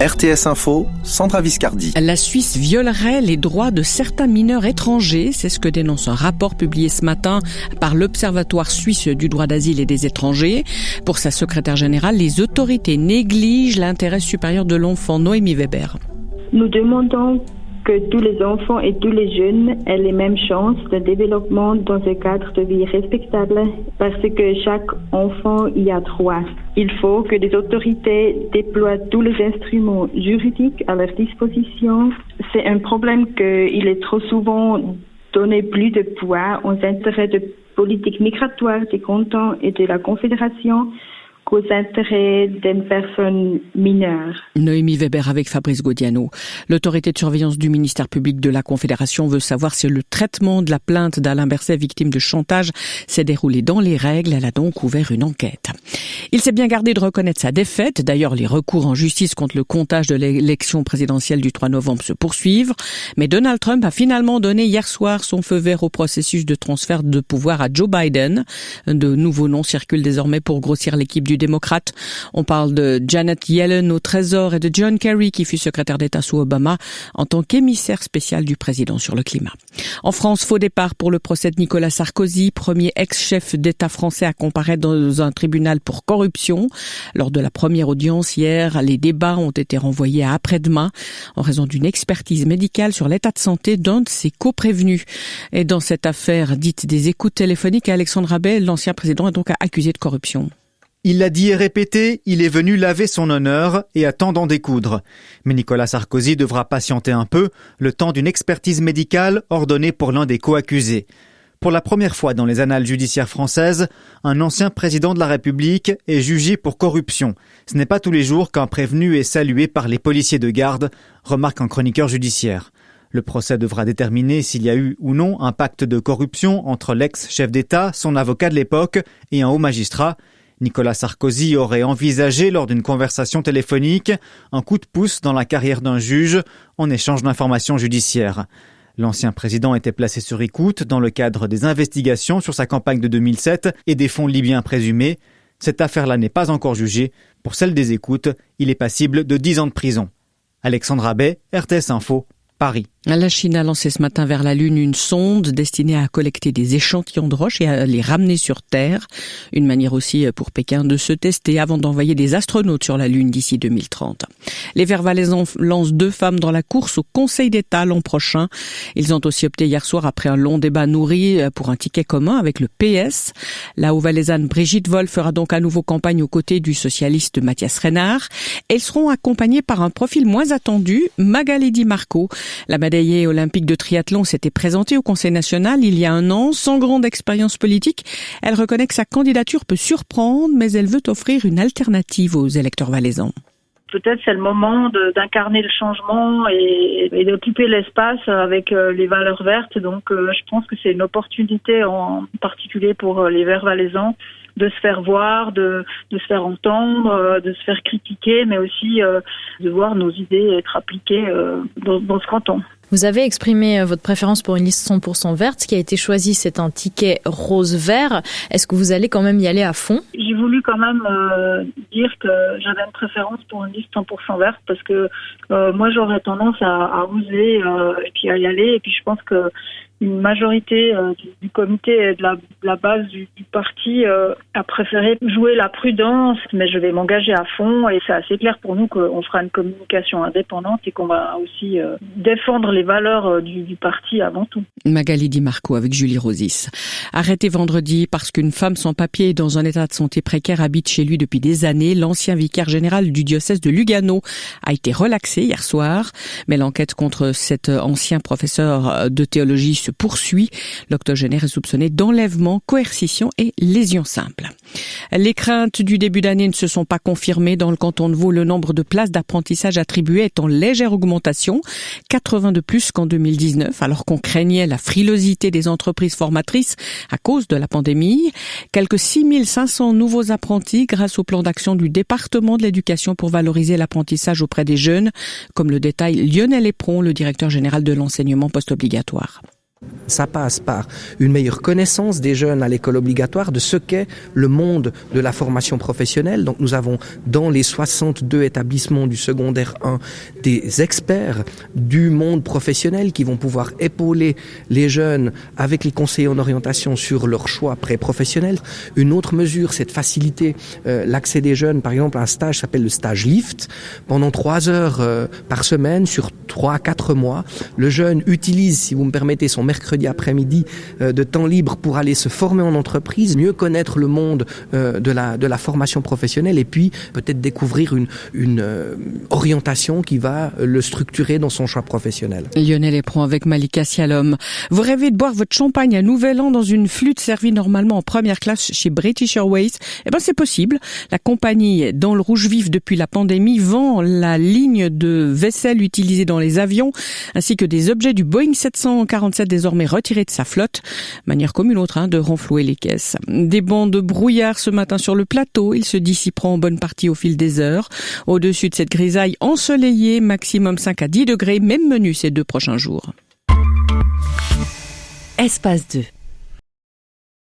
RTS Info, Sandra Viscardi. La Suisse violerait les droits de certains mineurs étrangers. C'est ce que dénonce un rapport publié ce matin par l'Observatoire suisse du droit d'asile et des étrangers. Pour sa secrétaire générale, les autorités négligent l'intérêt supérieur de l'enfant. Noémie Weber. Nous demandons que tous les enfants et tous les jeunes aient les mêmes chances de développement dans un cadre de vie respectable, parce que chaque enfant y a droit. Il faut que les autorités déploient tous les instruments juridiques à leur disposition. C'est un problème qu'il est trop souvent donné plus de poids aux intérêts de politique migratoire des cantons et de la Confédération qu'aux intérêts d'une personne mineure. Noémie Weber avec Fabrice Gaudiano. L'autorité de surveillance du ministère public de la Confédération veut savoir si le traitement de la plainte d'Alain Berset, victime de chantage, s'est déroulé dans les règles. Elle a donc ouvert une enquête. Il s'est bien gardé de reconnaître sa défaite. D'ailleurs, les recours en justice contre le comptage de l'élection présidentielle du 3 novembre se poursuivent. Mais Donald Trump a finalement donné hier soir son feu vert au processus de transfert de pouvoir à Joe Biden. De nouveaux noms circulent désormais pour grossir l'équipe du démocrate. On parle de Janet Yellen au Trésor et de John Kerry qui fut secrétaire d'État sous Obama en tant qu'émissaire spécial du président sur le climat. En France, faux départ pour le procès de Nicolas Sarkozy, premier ex-chef d'État français à comparaître dans un tribunal pour corruption. Lors de la première audience hier, les débats ont été renvoyés à après-demain en raison d'une expertise médicale sur l'état de santé d'un de ses coprévenus. Et dans cette affaire dite des écoutes téléphoniques, Alexandre Rabet, l'ancien président, est donc accusé de corruption. Il l'a dit et répété, il est venu laver son honneur et attend d'en découdre. Mais Nicolas Sarkozy devra patienter un peu, le temps d'une expertise médicale ordonnée pour l'un des co-accusés. Pour la première fois dans les annales judiciaires françaises, un ancien président de la République est jugé pour corruption. Ce n'est pas tous les jours qu'un prévenu est salué par les policiers de garde, remarque un chroniqueur judiciaire. Le procès devra déterminer s'il y a eu ou non un pacte de corruption entre l'ex-chef d'État, son avocat de l'époque et un haut magistrat. Nicolas Sarkozy aurait envisagé, lors d'une conversation téléphonique, un coup de pouce dans la carrière d'un juge en échange d'informations judiciaires. L'ancien président était placé sur écoute dans le cadre des investigations sur sa campagne de 2007 et des fonds libyens présumés. Cette affaire-là n'est pas encore jugée. Pour celle des écoutes, il est passible de 10 ans de prison. Alexandre Rabet, RTS Info, Paris. La Chine a lancé ce matin vers la Lune une sonde destinée à collecter des échantillons de roches et à les ramener sur Terre. Une manière aussi pour Pékin de se tester avant d'envoyer des astronautes sur la Lune d'ici 2030. Les Verts valaisans lancent 2 femmes dans la course au Conseil d'État l'an prochain. Ils ont aussi opté hier soir, après un long débat nourri, pour un ticket commun avec le PS. La Haut-Valaisanne Brigitte Woll fera donc à nouveau campagne aux côtés du socialiste Mathias Renard. Elles seront accompagnées par un profil moins attendu, Magali Di Marco. La médaillée olympique de triathlon s'était présentée au Conseil national il y a un an, sans grande expérience politique. Elle reconnaît que sa candidature peut surprendre, mais elle veut offrir une alternative aux électeurs valaisans. Peut-être c'est le moment d'incarner le changement et d'occuper l'espace avec les valeurs vertes. Donc je pense que c'est une opportunité en particulier pour les Verts valaisans de se faire voir, de se faire entendre, de se faire critiquer, mais aussi de voir nos idées être appliquées dans ce canton. Vous avez exprimé votre préférence pour une liste 100% verte. Ce qui a été choisi, c'est un ticket rose-vert. Est-ce que vous allez quand même y aller à fond ? J'ai voulu quand même dire que j'avais une préférence pour une liste 100% verte parce que moi, j'aurais tendance à oser et puis à y aller. Et puis, je pense que une majorité du comité et de la base du parti a préféré jouer la prudence, mais je vais m'engager à fond et c'est assez clair pour nous qu'on fera une communication indépendante et qu'on va aussi défendre les valeurs du parti avant tout. Magali Di Marco avec Julie Rosis. Arrêté vendredi parce qu'une femme sans papier et dans un état de santé précaire habite chez lui depuis des années, l'ancien vicaire général du diocèse de Lugano a été relaxé hier soir, mais l'enquête contre cet ancien professeur de théologie se poursuit. L'octogénaire est soupçonné d'enlèvement, coercition et lésion simple. Les craintes du début d'année ne se sont pas confirmées. Dans le canton de Vaud, le nombre de places d'apprentissage attribuées est en légère augmentation, 80 de plus qu'en 2019, alors qu'on craignait la frilosité des entreprises formatrices à cause de la pandémie. Quelques 6500 nouveaux apprentis grâce au plan d'action du département de l'éducation pour valoriser l'apprentissage auprès des jeunes, comme le détaille Lionel Épron, le directeur général de l'enseignement post-obligatoire. Ça passe par une meilleure connaissance des jeunes à l'école obligatoire de ce qu'est le monde de la formation professionnelle. Donc nous avons dans les 62 établissements du secondaire 1 des experts du monde professionnel qui vont pouvoir épauler les jeunes avec les conseillers en orientation sur leur choix pré-professionnel. Une autre mesure, c'est de faciliter l'accès des jeunes, par exemple, à un stage qui s'appelle le stage LIFT. Pendant 3 heures par semaine, sur 3 à 4 mois, le jeune utilise, si vous me permettez, son mercredi après-midi de temps libre pour aller se former en entreprise, mieux connaître le monde de la formation professionnelle et puis peut-être découvrir une orientation qui va le structurer dans son choix professionnel. Lionel Epron avec Malika Sialom. Vous rêvez de boire votre champagne à Nouvel An dans une flûte servie normalement en première classe chez British Airways? C'est possible. La compagnie, dans le rouge vif depuis la pandémie, vend la ligne de vaisselle utilisée dans les avions ainsi que des objets du Boeing 747 désormais retirés de sa flotte. Manière comme une autre de renflouer les caisses. Des bancs de brouillard ce matin sur le plateau. Il se dissiperont en bonne partie au fil des heures. Au-dessus de cette grisaille ensoleillée, maximum 5 à 10 degrés, même menu ces 2 prochains jours. Espace 2.